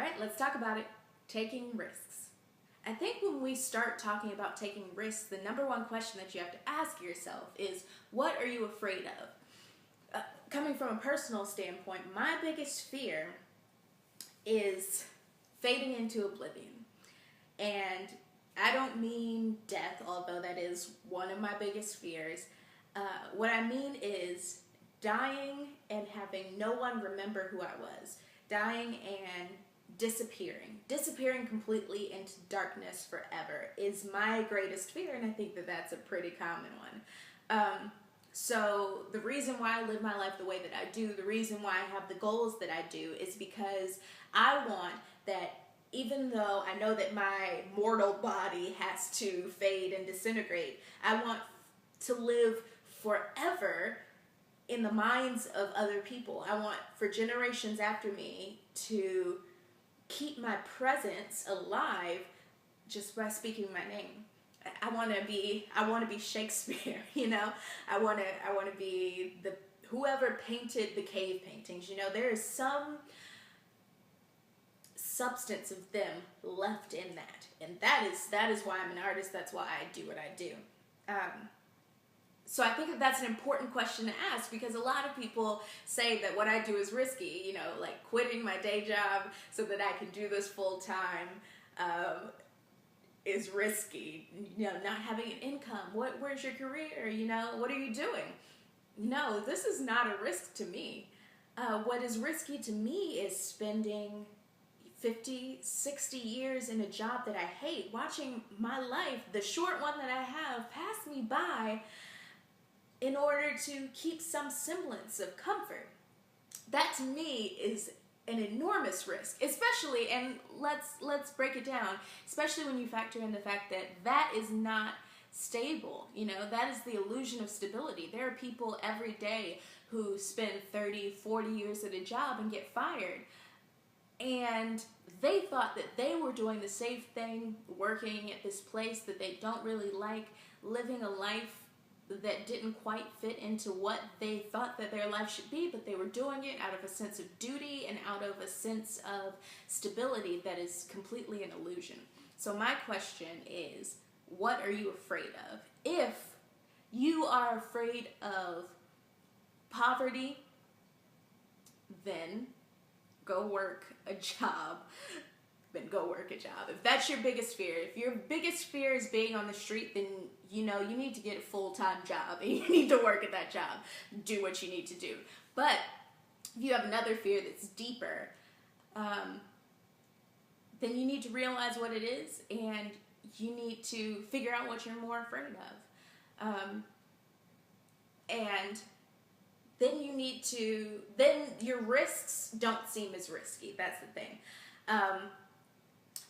right, let's talk about it. Taking risks. I think when we start talking about taking risks, the number one question that you have to ask yourself is, what are you afraid of? Coming from a personal standpoint, my biggest fear is fading into oblivion. And I don't mean death, although that is one of my biggest fears. What I mean is dying and having no one remember who I was. Dying and disappearing completely into darkness forever is my greatest fear, and I think that that's a pretty common one. So the reason why I live my life the way that I do, the reason why I have the goals that I do, is because I want that even though I know that my mortal body has to fade and disintegrate, I want to live forever in the minds of other people. I want for generations after me to keep my presence alive just by speaking my name. I want to be Shakespeare, you know. I want to be the whoever painted the cave paintings. You know, there is some substance of them left in that, and that is why I'm an artist. That's why I do what I do. So I think that's an important question to ask, because a lot of people say that what I do is risky, you know, like quitting my day job so that I can do this full time is risky. You know, not having an income. Where's your career? You know, what are you doing? No, this is not a risk to me. What is risky to me is spending 50, 60 years in a job that I hate, watching my life, the short one that I have, pass me by in order to keep some semblance of comfort. That to me is an enormous risk, especially, and let's break it down, especially when you factor in the fact that that is not stable. You know, that is the illusion of stability. There are people every day who spend 30, 40 years at a job and get fired. And they thought that they were doing the safe thing, working at this place that they don't really like, living a life that didn't quite fit into what they thought that their life should be, but they were doing it out of a sense of duty and out of a sense of stability that is completely an illusion. So my question is, what are you afraid of? If you are afraid of poverty, then go work a job. If that's your biggest fear, if your biggest fear is being on the street, then you know you need to get a full-time job and you need to work at that job. Do what you need to do. But if you have another fear that's deeper, then you need to realize what it is, and you need to figure out what you're more afraid of. And then your risks don't seem as risky. That's the thing.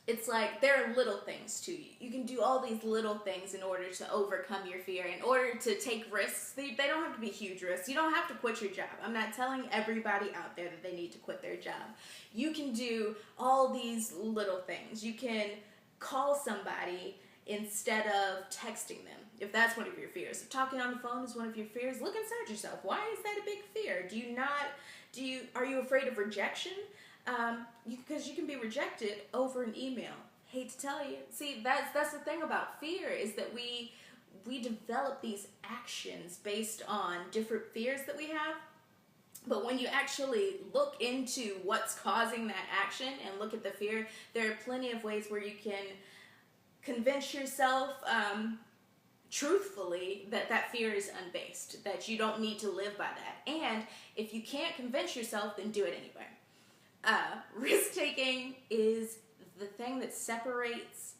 It's like there are little things to you. You can do all these little things in order to overcome your fear, in order to take risks. They don't have to be huge risks. You don't have to quit your job. I'm not telling everybody out there that they need to quit their job. You can do all these little things. You can call somebody instead of texting them, if that's one of your fears. If talking on the phone is one of your fears, look inside yourself. Why is that a big fear? Are you afraid of rejection? Because you can be rejected over an email. Hate to tell you. See, that's the thing about fear, is that we develop these actions based on different fears that we have. But when you actually look into what's causing that action and look at the fear, there are plenty of ways where you can convince yourself truthfully that fear is unbased, that you don't need to live by that. And if you can't convince yourself, then do it anyway. Risk-taking is the thing that separates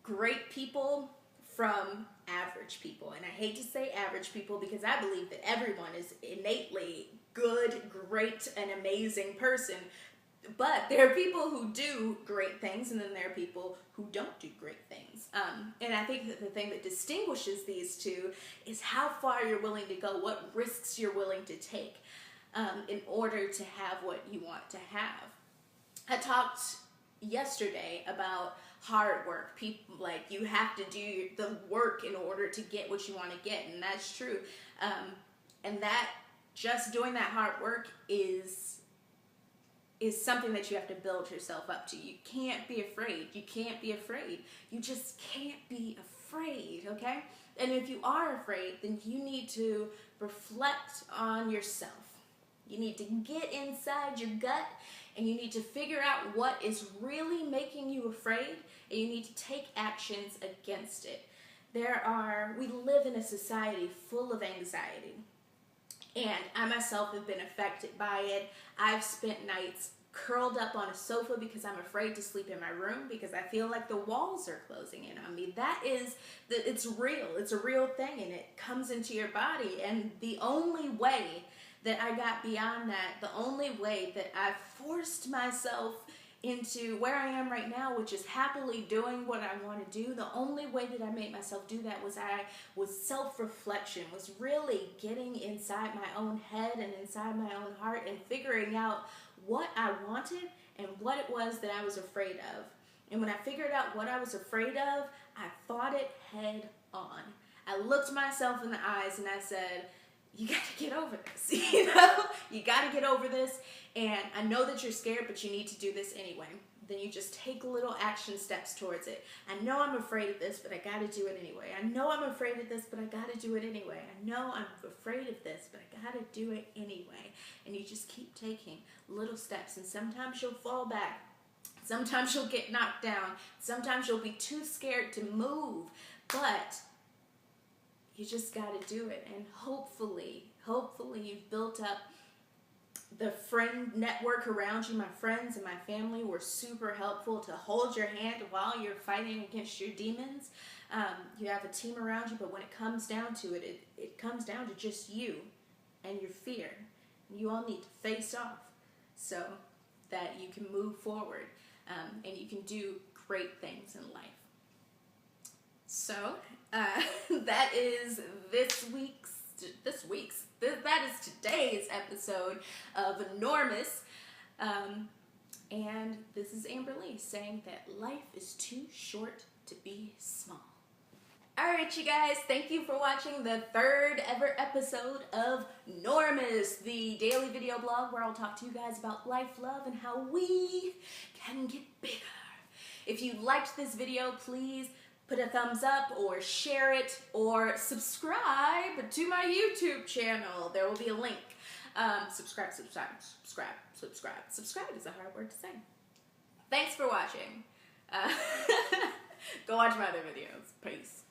great people from average people. And I hate to say average people, because I believe that everyone is innately good, great, an amazing person. But there are people who do great things, and then there are people who don't do great things. And I think that the thing that distinguishes these two is how far you're willing to go, what risks you're willing to take in order to have what you want to have. I talked yesterday about hard work. People, like, you have to do the work in order to get what you want to get, and that's true. And that just doing that hard work is is something that you have to build yourself up to. You can't be afraid. You can't be afraid. You just can't be afraid, okay? And if you are afraid, then you need to reflect on yourself. You need to get inside your gut and you need to figure out what is really making you afraid, and you need to take actions against it. We live in a society full of anxiety. And I myself have been affected by it. I've spent nights curled up on a sofa because I'm afraid to sleep in my room because I feel like the walls are closing in on me. It's real. It's a real thing, and it comes into your body. And the only way that I got beyond that, the only way that I forced myself into where I am right now, which is happily doing what I want to do, the only way that I made myself do that was self-reflection, was really getting inside my own head and inside my own heart and figuring out what I wanted and what it was that I was afraid of. And when I figured out what I was afraid of, I fought it head on. I looked myself in the eyes and I said, you got to get over this, you got to get over this, and I know that you're scared, but you need to do this anyway. Then you just take little action steps towards it. I know I'm afraid of this, but I got to do it anyway. I know I'm afraid of this, but I got to do it anyway. I know I'm afraid of this, but I got to do it anyway. And you just keep taking little steps, and sometimes you'll fall back. Sometimes you'll get knocked down. Sometimes you'll be too scared to move, but you just got to do it. And hopefully you've built up the friend network around you. My friends and my family were super helpful to hold your hand while you're fighting against your demons. You have a team around you, but when it comes down to it, it comes down to just you and your fear. You all need to face off so that you can move forward and you can do great things in life. So that is that is today's episode of Enormous. And this is Amber Lee saying that life is too short to be small. Alright, you guys, thank you for watching the third ever episode of Enormous, the daily video blog where I'll talk to you guys about life, love, and how we can get bigger. If you liked this video, please put a thumbs up or share it or subscribe to my YouTube channel. There will be a link. Subscribe is a hard word to say. Thanks for watching. Go watch my other videos. Peace.